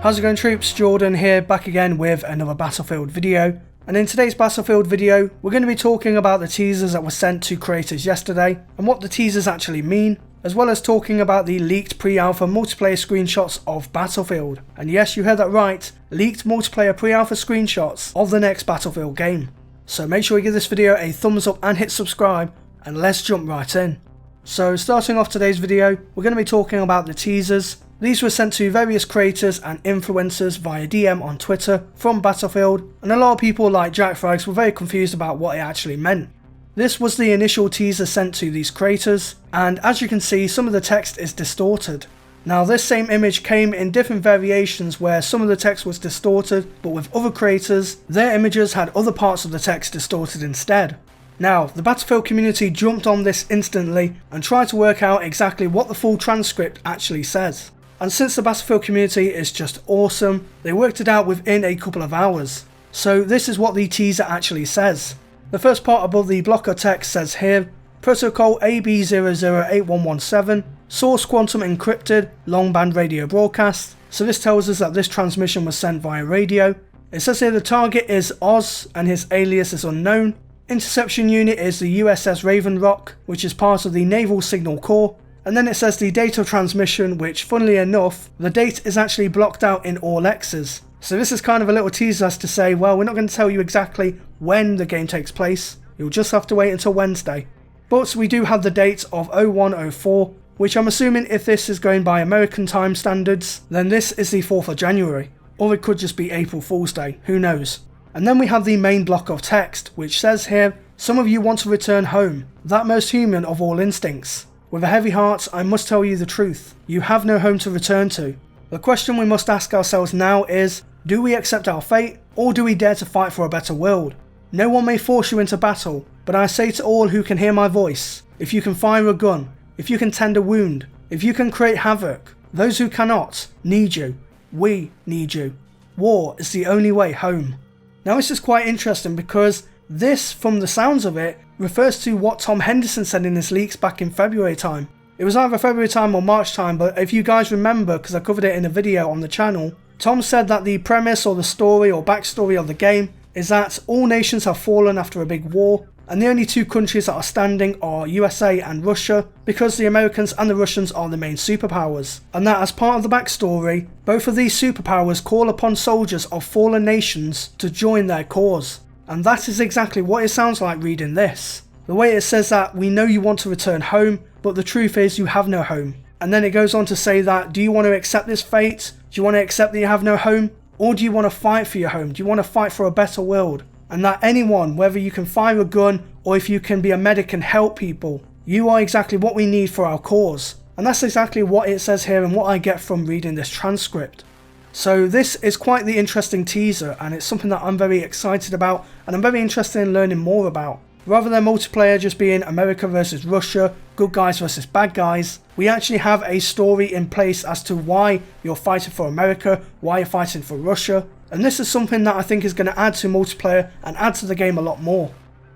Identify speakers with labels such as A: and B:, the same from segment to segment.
A: How's it going, troops? Jordan here, back again with another Battlefield video. And in today's Battlefield video, we're going to be talking about the teasers that were sent to creators yesterday and what the teasers actually mean, as well as talking about the leaked pre-alpha multiplayer screenshots of Battlefield. And yes, you heard that right, leaked multiplayer pre-alpha screenshots of the next Battlefield game. So make sure you give this video a thumbs up and hit subscribe, and let's jump right in. So starting off today's video, we're going to be talking about the teasers. These were sent to various creators and influencers via DM on Twitter from Battlefield, and a lot of people like JXBArmy were very confused about what it actually meant. This was the initial teaser sent to these creators, and as you can see, some of the text is distorted. Now this same image came in different variations where some of the text was distorted, but with other creators, their images had other parts of the text distorted instead. Now, the Battlefield community jumped on this instantly and tried to work out exactly what the full transcript actually says. And since the Battlefield community is just awesome, they worked it out within a couple of hours. So this is what the teaser actually says. The first part above the blocker text says here, Protocol AB008117, source quantum encrypted, long band radio broadcast. So this tells us that this transmission was sent via radio. It says here the target is Oz and his alias is unknown. Interception unit is the USS Raven Rock, which is part of the Naval Signal Corps. And then it says the date of transmission, which funnily enough, the date is actually blocked out in all X's. So this is kind of a little teaser as to say, well, we're not going to tell you exactly when the game takes place. You'll just have to wait until Wednesday. But we do have the date of 0104, which I'm assuming if this is going by American time standards, then this is the 4th of January. Or it could just be April Fool's Day, who knows. And then we have the main block of text, which says here, some of you want to return home, that most human of all instincts. With a heavy heart, I must tell you the truth. You have no home to return to. The question we must ask ourselves now is, do we accept our fate, or do we dare to fight for a better world? No one may force you into battle, but I say to all who can hear my voice, if you can fire a gun, if you can tend a wound, if you can create havoc, those who cannot need you. We need you. War is the only way home. Now this is quite interesting because this, from the sounds of it, refers to what Tom Henderson said in his leaks back in February time. It was either February time or March time, but if you guys remember, because I covered it in a video on the channel, Tom said that the premise or the story or backstory of the game is that all nations have fallen after a big war, and the only two countries that are standing are USA and Russia, because the Americans and the Russians are the main superpowers, and that as part of the backstory, both of these superpowers call upon soldiers of fallen nations to join their cause. And that is exactly what it sounds like reading this. The way it says that we know you want to return home, but the truth is you have no home. And then it goes on to say that, do you want to accept this fate? Do you want to accept that you have no home? Or do you want to fight for your home? Do you want to fight for a better world? And that anyone, whether you can fire a gun or if you can be a medic and help people, you are exactly what we need for our cause. And that's exactly what it says here and what I get from reading this transcript. So this is quite the interesting teaser, and it's something that I'm very excited about and I'm very interested in learning more about. Rather than multiplayer just being America versus Russia, good guys versus bad guys, we actually have a story in place as to why you're fighting for America, why you're fighting for Russia, and this is something that I think is going to add to multiplayer and add to the game a lot more.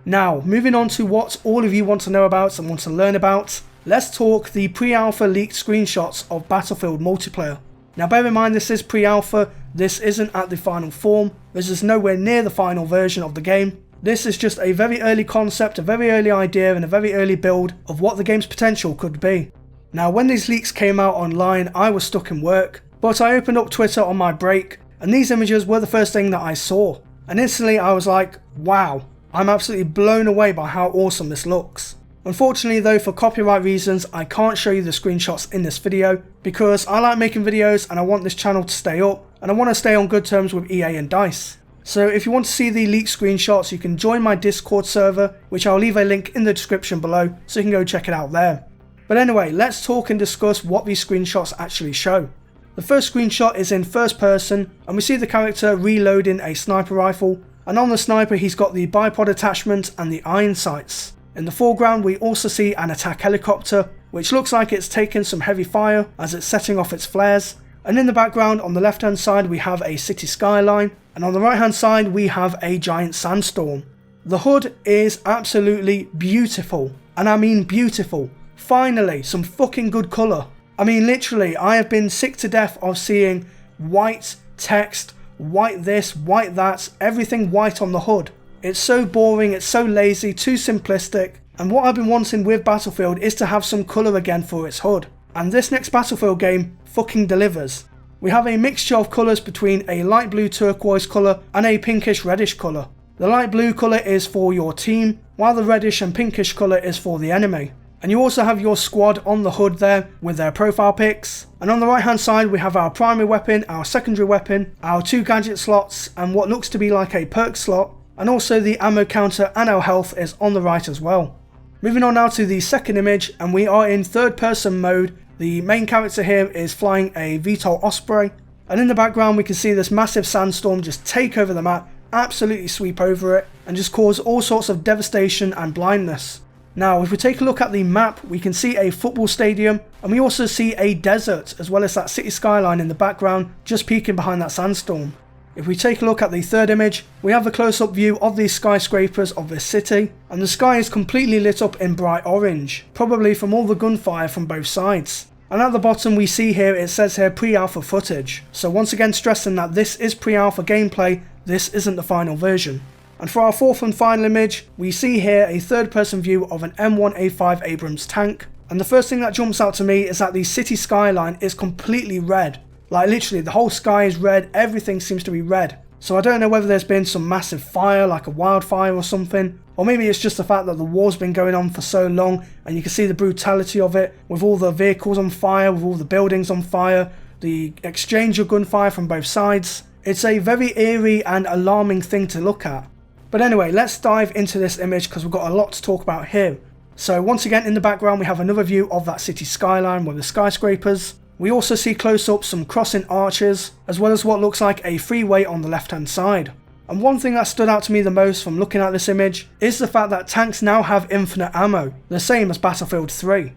A: Now, moving on to what all of you want to know about and want to learn about, let's talk the pre-alpha leaked screenshots of Battlefield multiplayer. Now bear in mind this is pre-alpha, this isn't at the final form, this is nowhere near the final version of the game. This is just a very early concept, a very early idea and a very early build of what the game's potential could be. Now when these leaks came out online, I was stuck in work, but I opened up Twitter on my break and these images were the first thing that I saw. And instantly I was like, wow, I'm absolutely blown away by how awesome this looks. Unfortunately though, for copyright reasons, I can't show you the screenshots in this video because I like making videos and I want this channel to stay up and I want to stay on good terms with EA and DICE. So if you want to see the leaked screenshots, you can join my Discord server, which I'll leave a link in the description below so you can go check it out there. But anyway, let's talk and discuss what these screenshots actually show. The first screenshot is in first person and we see the character reloading a sniper rifle, and on the sniper he's got the bipod attachment and the iron sights. In the foreground we also see an attack helicopter, which looks like it's taken some heavy fire as it's setting off its flares, and in the background on the left hand side we have a city skyline, and on the right hand side we have a giant sandstorm. The HUD is absolutely beautiful, and I mean beautiful. Finally, some fucking good colour. I mean literally, I have been sick to death of seeing white text, white this, white that, everything white on the hood. It's so boring, it's so lazy, too simplistic, and what I've been wanting with Battlefield is to have some colour again for its hood. And this next Battlefield game fucking delivers. We have a mixture of colours between a light blue turquoise colour and a pinkish reddish colour. The light blue colour is for your team, while the reddish and pinkish colour is for the enemy. And you also have your squad on the hood there with their profile pics. And on the right hand side we have our primary weapon, our secondary weapon, our 2 gadget slots and what looks to be like a perk slot. And also the ammo counter and our health is on the right as well. Moving on now to the second image, and we are in third person mode. The main character here is flying a VTOL Osprey. And in the background we can see this massive sandstorm just take over the map, absolutely sweep over it and just cause all sorts of devastation and blindness. Now if we take a look at the map, we can see a football stadium and we also see a desert as well as that city skyline in the background just peeking behind that sandstorm. If we take a look at the third image, we have a close-up view of these skyscrapers of this city, and the sky is completely lit up in bright orange, probably from all the gunfire from both sides. And at the bottom we see here, it says here pre-alpha footage, so once again stressing that this is pre-alpha gameplay, this isn't the final version. And for our fourth and final image, we see here a third person view of an M1A5 Abrams tank, and the first thing that jumps out to me is that the city skyline is completely red. Like literally the whole sky is red, everything seems to be red. So I don't know whether there's been some massive fire like a wildfire or something, or maybe it's just the fact that the war's been going on for so long and you can see the brutality of it with all the vehicles on fire, with all the buildings on fire, the exchange of gunfire from both sides. It's a very eerie and alarming thing to look at. But anyway, let's dive into this image because we've got a lot to talk about here. So once again in the background we have another view of that city skyline with the skyscrapers. We also see close up some crossing arches as well as what looks like a freeway on the left hand side. And one thing that stood out to me the most from looking at this image is the fact that tanks now have infinite ammo, the same as Battlefield 3.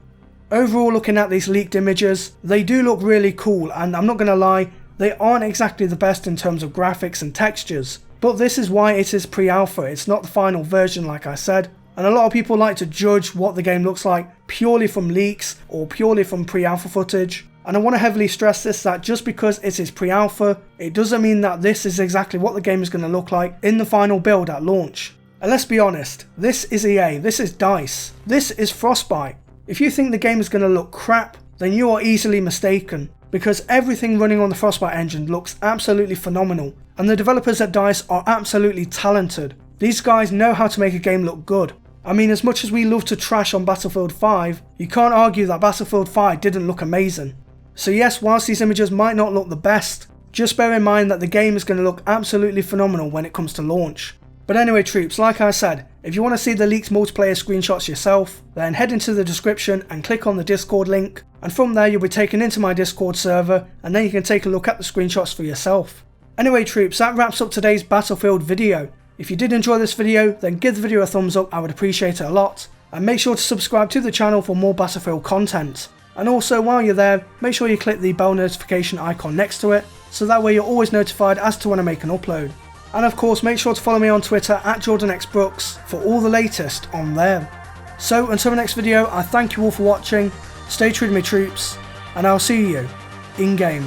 A: Overall, looking at these leaked images, they do look really cool, and I'm not going to lie, they aren't exactly the best in terms of graphics and textures. But this is why it is pre-alpha, it's not the final version like I said, and a lot of people like to judge what the game looks like purely from leaks or purely from pre-alpha footage. And I want to heavily stress this, that just because it is pre-alpha, it doesn't mean that this is exactly what the game is going to look like in the final build at launch. And let's be honest, this is EA, this is DICE, this is Frostbite. If you think the game is going to look crap, then you are easily mistaken, because everything running on the Frostbite engine looks absolutely phenomenal. And the developers at DICE are absolutely talented. These guys know how to make a game look good. I mean, as much as we love to trash on Battlefield 5, you can't argue that Battlefield 5 didn't look amazing. So yes, whilst these images might not look the best, just bear in mind that the game is going to look absolutely phenomenal when it comes to launch. But anyway troops, like I said, if you want to see the leaked multiplayer screenshots yourself, then head into the description and click on the Discord link, and from there you'll be taken into my Discord server, and then you can take a look at the screenshots for yourself. Anyway troops, that wraps up today's Battlefield video. If you did enjoy this video, then give the video a thumbs up, I would appreciate it a lot. And make sure to subscribe to the channel for more Battlefield content. And also while you're there, make sure you click the bell notification icon next to it, so that way you're always notified as to when I make an upload. And of course make sure to follow me on Twitter at jordanxbrookes for all the latest on there. So until the next video, I thank you all for watching, stay true to me troops, and I'll see you in game.